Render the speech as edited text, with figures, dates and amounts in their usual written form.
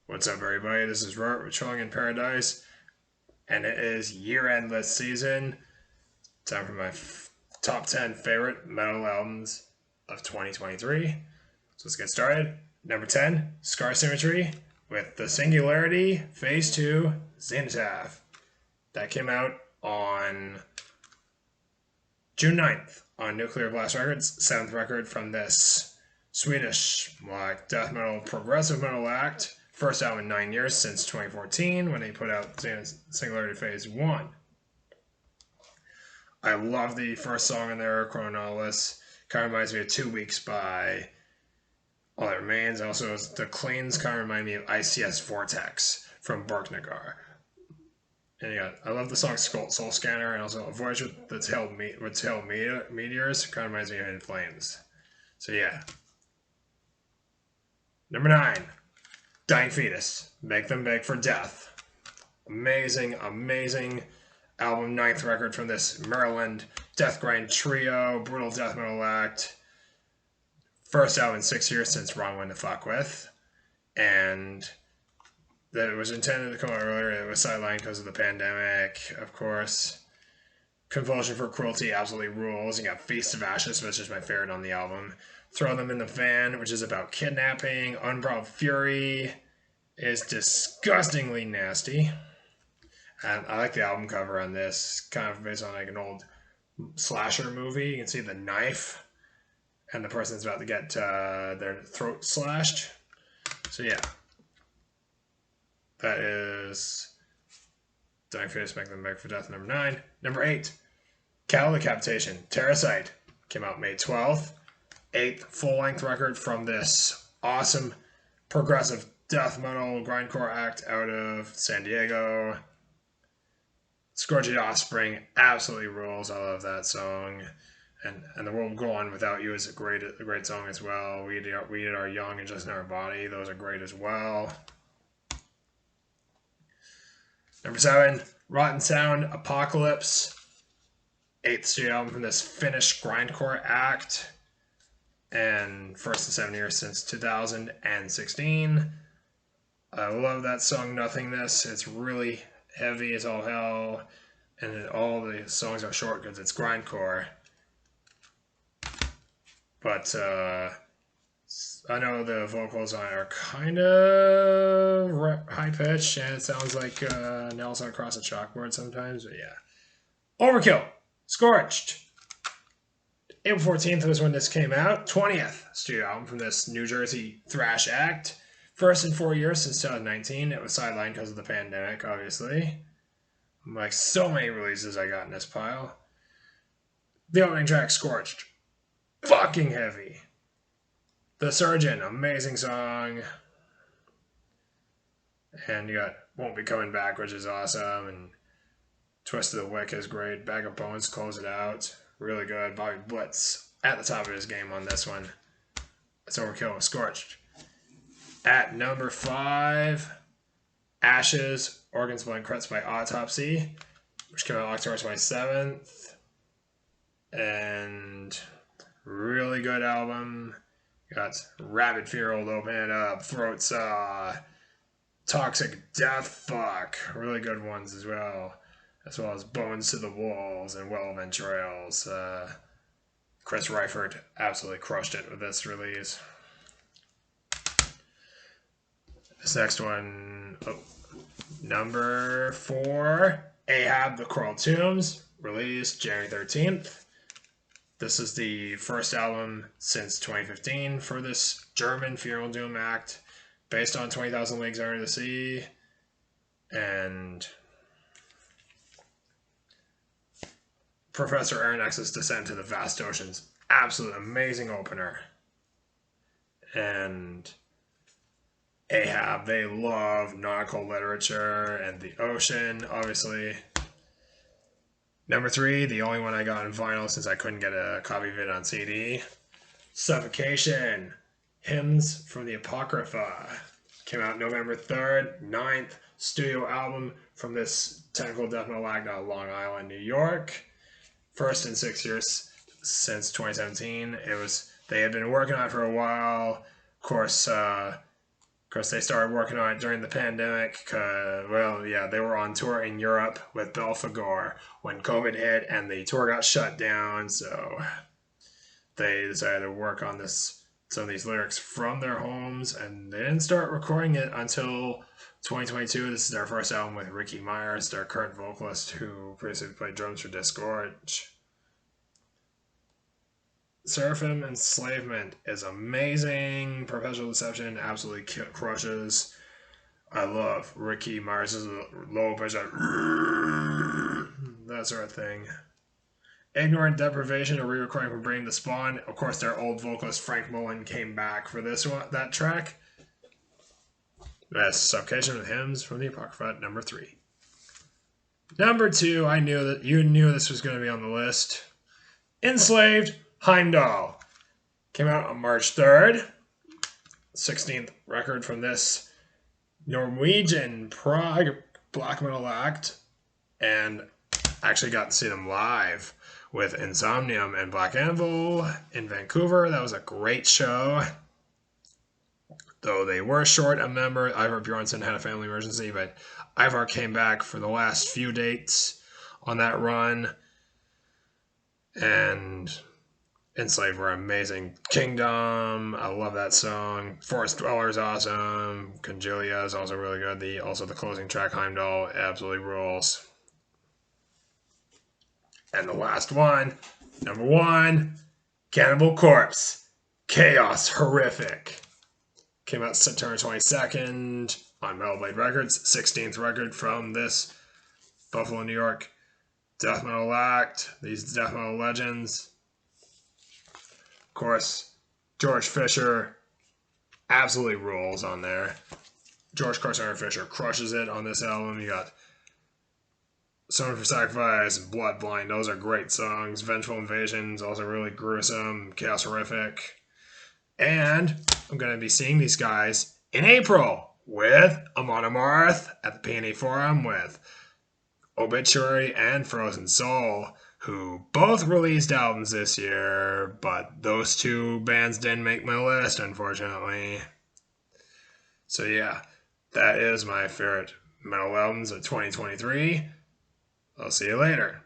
What's up, everybody? This is Robert with Chilling in Paradise, and it is year-end list season. Time for my top 10 favorite metal albums of 2023. So let's get started. Number 10, Scar Symmetry with The Singularity Phase 2 Zenitaph. That came out on June 9th on Nuclear Blast Records, 7th record from this Swedish death metal progressive metal act. First album in 9 years since 2014 when they put out Singularity Phase 1. I love the first song in there, Chronolis. Kind of reminds me of 2 Weeks by All That Remains. Also, the cleans kind of remind me of ICS Vortex from Borknagar. And yeah, I love the song Soul Scanner, and also A Voyage with Tailed Meteors. Kind of reminds me of In Flames. So yeah. Number 9. Dying Fetus, Make Them Beg for Death. Amazing album, 9th record from this Maryland death grind trio, brutal death metal act. First album in 6 years since Wrong One to Fuck With. And that it was intended to come out earlier. It was sidelined because of the pandemic, of course. Convulsion for Cruelty absolutely rules. You got Feast of Ashes, which is my favorite on the album. Throw Them in the Van, which is about kidnapping. Unbridled Fury is disgustingly nasty. And I like the album cover on this, kind of based on like an old slasher movie. You can see the knife, and the person's about to get their throat slashed. So yeah, that is Dying Fetus, Make Them Beg for Death, number 9. Number 8, Cattle Decapitation, Terracite, came out May 12th. 8th full-length record from this awesome progressive death metal grindcore act out of San Diego. Scourged Offspring absolutely rules. I love that song. And The World Will Go On Without You is a great song as well. We Are Young and Just in Our Body. Those are great as well. Number 7, Rotten Sound, Apocalypse. 8th studio album from this Finnish grindcore act. And first in 7 years since 2016. I love that song, Nothingness. It's really heavy as all hell. And all the songs are short because it's grindcore. But I know the vocals on it are kind of high-pitched, and it sounds like nails across a chalkboard sometimes. But yeah. Overkill, Scorched. April 14th was when this came out. 20th studio album from this New Jersey thrash act. First in 4 years since 2019. It was sidelined because of the pandemic, obviously. Like so many releases I got in this pile. The opening track, Scorched. Fucking heavy. The Surgeon, amazing song. And you got Won't Be Coming Back, which is awesome. And Twist of the Wick is great. Bag of Bones, close it out. Really good. Bobby Blitz at the top of his game on this one. It's Overkill with Scorched. At number 5, Ashes, Organs, Blood, and Cuts by Autopsy, which came out October 27th. And really good album. Got Rabid Fearold, Open It Up, Throat Saw, Toxic Death Fuck. Really good ones as well. As well as Bones to the Walls and Well of Entrails. Chris Reifert absolutely crushed it with this release. This next one, number 4, Ahab, The Coral Tombs, released January 13th. This is the first album since 2015 for this German Funeral Doom act, based on 20,000 Leagues Under the Sea. And Professor Aronnax's Descent to the Vast Oceans. Absolute amazing opener. And Ahab, they love nautical literature and the ocean, obviously. Number 3, the only one I got in vinyl since I couldn't get a copy of it on CD. Suffocation, Hymns from the Apocrypha. Came out November 3rd, 9th studio album from this technical death metal act out of Long Island, New York. First in 6 years since 2017. They had been working on it for a while. Of course, Of course, they started working on it during the pandemic. They were on tour in Europe with Belphegor when COVID hit and the tour got shut down. So they decided to work on some of these lyrics from their homes, and they didn't start recording it until 2022. This is their first album with Ricky Myers, their current vocalist, who previously played drums for Disgorge. Seraphim Enslavement is amazing. Perpetual Deception absolutely crushes. I love Ricky Myers' low pitch, that sort of thing. Ignorant Deprivation, a re-recording from Bring the Spawn. Of course, their old vocalist Frank Mullen came back for that track. That's Suffocation with Hymns from the Apocrypha, number 3. Number 2, I knew that you knew this was going to be on the list. Enslaved Heimdall. Came out on March 3rd. 16th record from this Norwegian prog black metal act. And actually got to see them live with Insomnium and Black Anvil in Vancouver. That was a great show. Though they were short a member, Ivar Bjornsson had a family emergency, but Ivar came back for the last few dates on that run. And Enslaved were amazing. Kingdom, I love that song. Forest Dweller is awesome. Congelia is also really good. The closing track, Heimdall, absolutely rules. And the last one, number 1, Cannibal Corpse, Chaos Horrific. Came out September 22nd on Metal Blade Records, 16th record from this Buffalo, New York death metal act. These death metal legends. Of course, George Fisher absolutely rules on there. George Corsair Fisher crushes it on this album. You got Summoned for Sacrifice, Bloodblind, those are great songs. Vengeful Invasion is also really gruesome. Chaos Horrific. And I'm going to be seeing these guys in April with Amon Amarth at the Peony Forum with Obituary and Frozen Soul, who both released albums this year, but those two bands didn't make my list, unfortunately. So yeah, that is my favorite metal albums of 2023. I'll see you later.